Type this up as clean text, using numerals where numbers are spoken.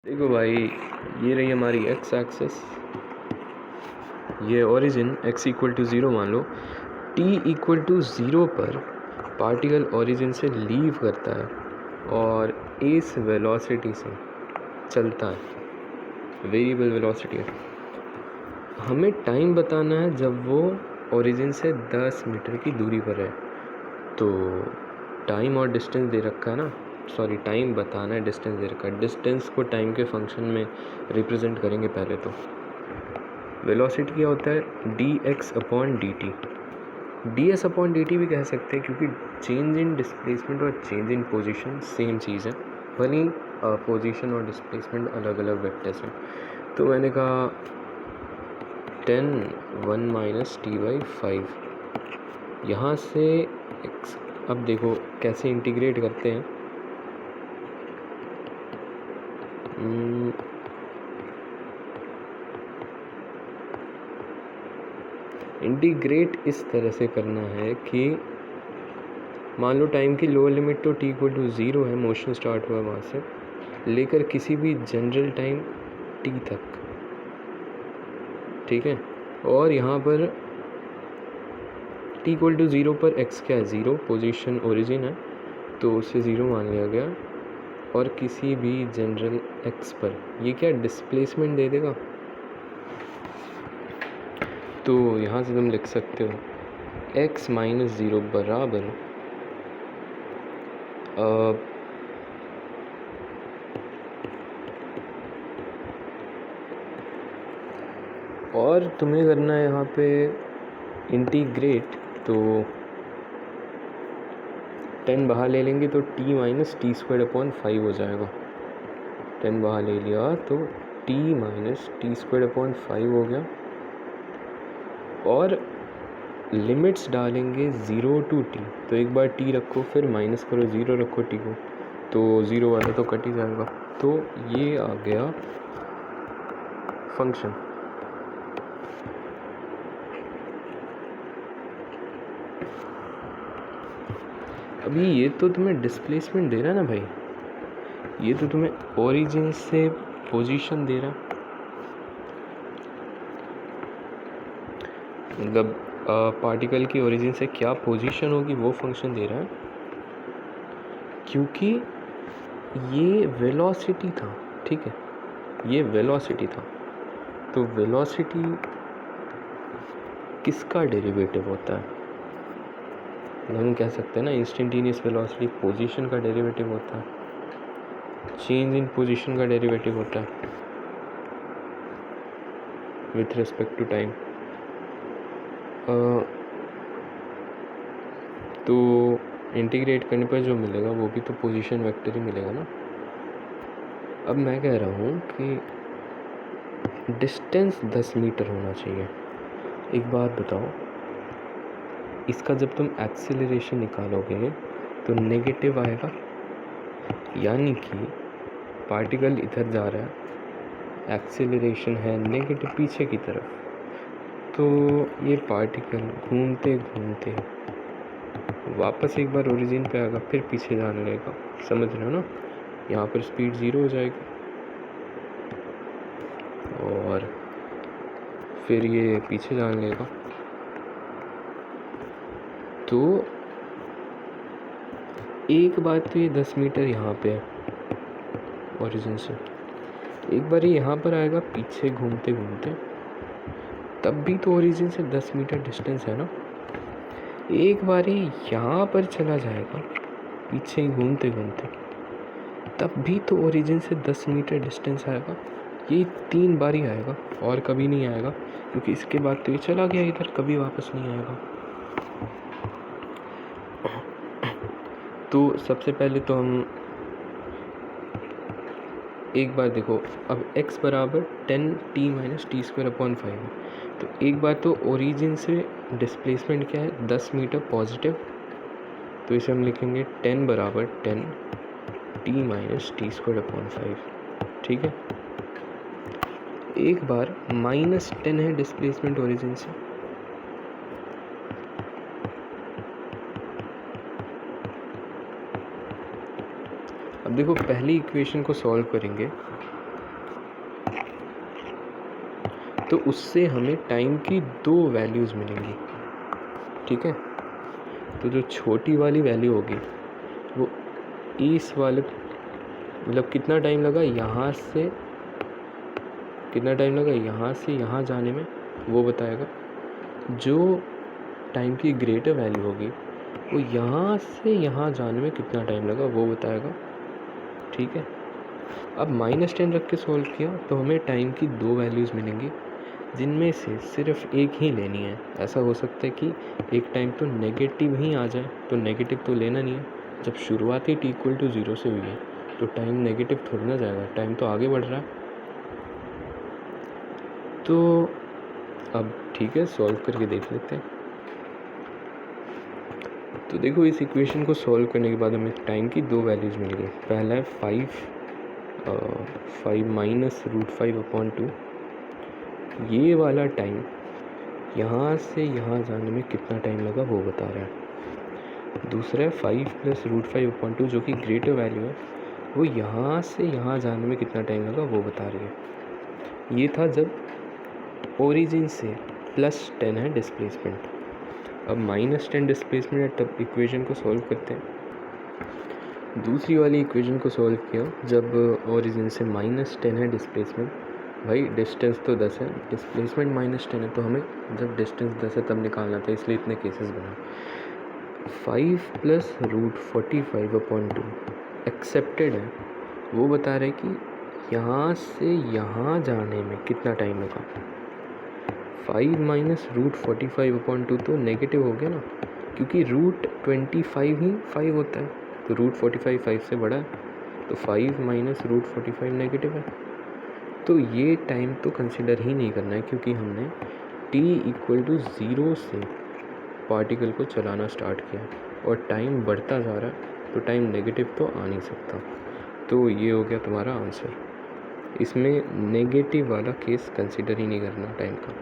देखो भाई, ये रही हमारी एक्स एक्सेस, ये ओरिजिन x इक्वल टू 0 मान लो। t इक्वल टू 0 पर पार्टिकल ओरिजिन से लीव करता है और इस वेलोसिटी से चलता है, वेरिएबल वेलोसिटी है। हमें टाइम बताना है जब वो ओरिजिन से 10 मीटर की दूरी पर है। तो टाइम और डिस्टेंस दे रखा है ना, सॉरी टाइम बताना है, डिस्टेंस दे रखा है। डिस्टेंस को टाइम के फंक्शन में रिप्रेजेंट करेंगे पहले। तो वेलोसिटी क्या होता है, dx upon dt। ds upon dt भी कह सकते हैं क्योंकि चेंज इन डिस्प्लेसमेंट और चेंज इन पोजीशन सेम चीज़ है, भले पोजीशन और डिस्प्लेसमेंट अलग अलग वेक्टर्स हैं। तो मैंने कहा 10 1 माइनस t/5। यहाँ से x, अब देखो कैसे इंटीग्रेट करते हैं। इंटीग्रेट इस तरह से करना है कि मान लो टाइम की लोअर लिमिट तो t इक्वल टू 0 है, मोशन स्टार्ट हुआ वहाँ से लेकर किसी भी जनरल टाइम t तक, ठीक है। और यहाँ पर t इक्वल टू 0 पर x क्या है, 0, पोजीशन ओरिजिन है तो उसे 0 मान लिया गया। और किसी भी जनरल x पर ये क्या डिस्प्लेसमेंट दे देगा। तो यहाँ से तुम लिख सकते हो x माइनस 0 बराबर और तुम्हें करना है यहाँ पे इंटीग्रेट। तो 10 बाहर ले लेंगे तो t minus T square upon 5 हो जाएगा। 10 बाहर ले लिया तो t minus T square upon 5 हो गया। और लिमिट्स डालेंगे 0 टू t। तो एक बार t रखो, फिर माइनस करो, 0 रखो t को, तो 0 वाला तो कट ही जाएगा। तो ये आ गया फंक्शन। अभी ये तो तुम्हें डिस्प्लेसमेंट दे रहा है ना भाई, ये तो तुम्हें ओरिजिन से पोजीशन दे रहा है। मतलब पार्टिकल की ओरिजिन से क्या पोजीशन होगी वो फंक्शन दे रहा है, क्योंकि ये वेलोसिटी था, ठीक है, ये वेलोसिटी था। तो वेलोसिटी किसका डेरिवेटिव होता है, हम कह सकते हैं ना इंस्टेंटेनियस वेलोसिटी पोजीशन का डेरिवेटिव होता है, चेंज इन पोजीशन का डेरिवेटिव होता है विथ रिस्पेक्ट टू टाइम। तो इंटीग्रेट करने पर जो मिलेगा वो भी तो पोजीशन वेक्टर ही मिलेगा ना। अब मैं कह रहा हूँ कि डिस्टेंस 10 मीटर होना चाहिए। एक बात बताओ, इसका जब तुम एक्सेलरेशन निकालोगे तो नेगेटिव आएगा, यानी कि पार्टिकल इधर जा रहा है, एक्सेलरेशन है नेगेटिव पीछे की तरफ। तो ये पार्टिकल घूमते घूमते वापस एक बार ओरिजिन पे आएगा, फिर पीछे जाने लगेगा, समझ रहे हो ना। यहाँ पर स्पीड 0 हो जाएगी और फिर ये पीछे जाने लगेगा। तो एक बात तो ये 10 मीटर यहाँ पे है ओरिजिन से, एक बार ये यहाँ पर आएगा पीछे घूमते घूमते, तब भी तो ओरिजिन से 10 मीटर डिस्टेंस है ना। एक बार ये यहाँ पर चला जाएगा पीछे ही घूमते घूमते, तब भी तो ओरिजिन से 10 मीटर डिस्टेंस आएगा। ये 3 बार ही आएगा और कभी नहीं आएगा, क्योंकि इसके बाद तो ये चला गया इधर, कभी वापस नहीं आएगा। तो सबसे पहले तो हम एक बार देखो, अब x बराबर 10t minus T square upon 5 है। तो एक बार तो ओरिजिन से डिस्प्लेसमेंट क्या है, 10 मीटर पॉजिटिव। तो इसे हम लिखेंगे 10 बराबर 10t minus T square upon 5, ठीक है। एक बार माइनस 10 है डिस्प्लेसमेंट ओरिजिन से, अब देखो पहली इक्वेशन को सॉल्व करेंगे तो उससे हमें टाइम की 2 वैल्यूज़ मिलेंगी, ठीक है। तो जो छोटी वाली वैल्यू होगी वो इस वाले, मतलब कितना टाइम लगा यहाँ से, कितना टाइम लगा यहाँ से यहाँ जाने में, वो बताएगा। जो टाइम की ग्रेटर वैल्यू होगी वो यहाँ से यहाँ जाने में कितना टाइम लगा वो बताएगा, ठीक है। अब -10 रख के सॉल्व किया तो हमें टाइम की 2 वैल्यूज़ मिलेंगी, जिनमें से सिर्फ एक ही लेनी है। ऐसा हो सकता है कि एक टाइम तो नेगेटिव ही आ जाए, तो नेगेटिव तो लेना नहीं है। जब शुरुआती t = 0 से हुई है तो टाइम नेगेटिव थोड़ी ना जाएगा, टाइम तो आगे बढ़ रहा है। तो अब ठीक है, सॉल्व करके देख लेते हैं। तो देखो, इस इक्वेशन को सॉल्व करने के बाद हमें टाइम की 2 वैल्यूज़ मिल गई। पहला है 5 -√5/2। ये वाला टाइम यहाँ से यहाँ जाने में कितना टाइम लगा वो बता रहा है। दूसरा है 5 + √5/2, जो कि ग्रेटर वैल्यू है, वो यहाँ से यहाँ जाने में कितना टाइम लगा वो बता रही है। ये था जब ओरिजिन से +10 है डिस्प्लेसमेंट। अब -10 डिस्प्लेसमेंट है, तब इक्वेशन को सॉल्व करते हैं। दूसरी वाली इक्वेशन को सॉल्व किया जब ओरिजिन से -10 है डिस्प्लेसमेंट। भाई डिस्टेंस तो 10 है, डिस्प्लेसमेंट -10 है, तो हमें जब डिस्टेंस 10 है तब निकालना था, इसलिए इतने केसेस बना। 5 + √45/2 एक्सेप्टेड है, वो बता रहे कि यहाँ से यहाँ जाने में कितना टाइम लगा। 5 - √45/2 तो नेगेटिव हो गया ना, क्योंकि √25 ही 5 होता है, तो √45 5 से बड़ा है, तो 5 - √45 नेगेटिव है। तो ये टाइम तो कंसिडर ही नहीं करना है, क्योंकि हमने t = 0 से पार्टिकल को चलाना स्टार्ट किया और टाइम बढ़ता जा रहा है, तो टाइम नेगेटिव तो आ नहीं सकता। तो ये हो गया तुम्हारा आंसर। इसमें नेगेटिव वाला केस कंसिडर ही नहीं करना टाइम का।